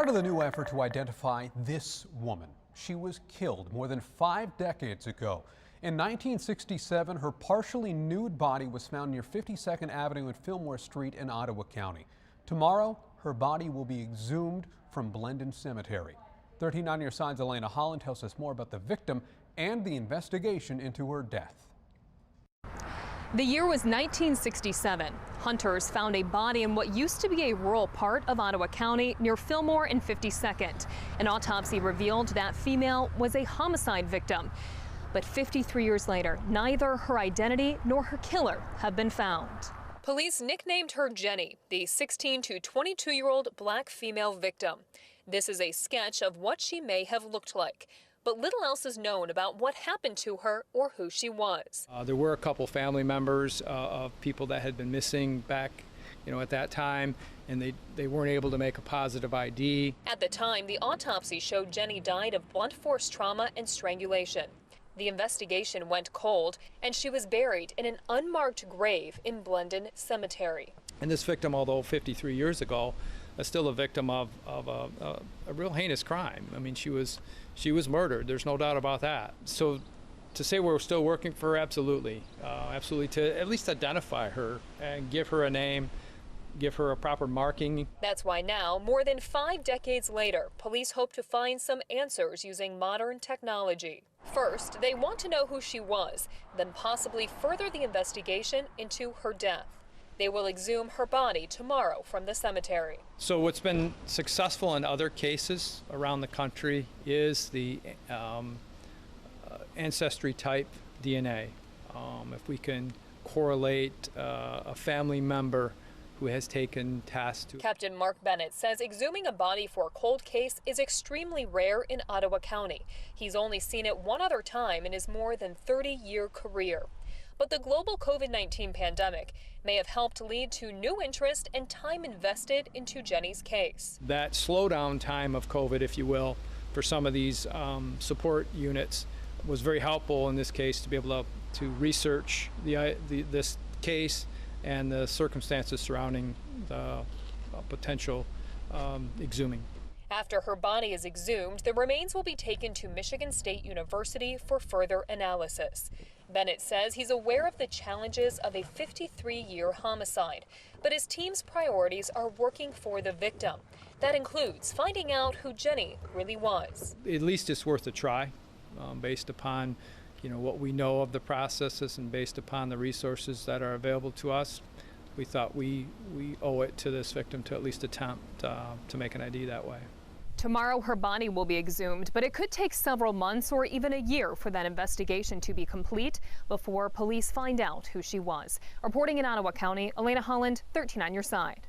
Part of the new effort to identify this woman. She was killed more than 5 decades ago. In 1967, her partially nude body was found near 52nd Avenue and Fillmore Street in Ottawa County. Tomorrow, her body will be exhumed from Blendon Cemetery. 13 on your side's Elena Holland tells us more about the victim and the investigation into her death. The year was 1967. Hunters found a body in what used to be a rural part of Ottawa County near Fillmore and 52nd. An autopsy revealed that female was a homicide victim. But 53 years later, neither her identity nor her killer have been found. Police nicknamed her Jenny, the 16 to 22-year-old black female victim. This is a sketch of what she may have looked like. But little else is known about what happened to her or who she was. There were a couple family members of people that had been missing back, at that time, and they weren't able to make a positive ID. At the time, the autopsy showed Jenny died of blunt force trauma and strangulation. The investigation went cold, and she was buried in an unmarked grave in Blendon Cemetery. And this victim, although 53 years ago, is still a victim of a real heinous crime. I mean, she was murdered. There's no doubt about that. So to say we're still working for her, absolutely. Absolutely, to at least identify her and give her a name, give her a proper marking. That's why now, more than 5 decades later, police hope to find some answers using modern technology. First, they want to know who she was, then possibly further the investigation into her death. They will exhume her body tomorrow from the cemetery. So what's been successful in other cases around the country is the ancestry type DNA. If we can correlate a family member who has taken tests to... Captain Mark Bennett says exhuming a body for a cold case is extremely rare in Ottawa County. He's only seen it one other time in his more than 30-year career. But the global COVID-19 pandemic may have helped lead to new interest and time invested into Jenny's case. That slowdown time of COVID, if you will, for some of these support units was very helpful in this case to be able to research this case and the circumstances surrounding the potential exhuming. After her body is exhumed, the remains will be taken to Michigan State University for further analysis. Bennett says he's aware of the challenges of a 53-year homicide, but his team's priorities are working for the victim. That includes finding out who Jenny really was. At least it's worth a try, based upon what we know of the processes and based upon the resources that are available to us. We thought we owe it to this victim to at least attempt to make an ID that way. Tomorrow her body will be exhumed, but it could take several months or even a year for that investigation to be complete before police find out who she was. Reporting in Ottawa County, Elena Holland, 13 on your side.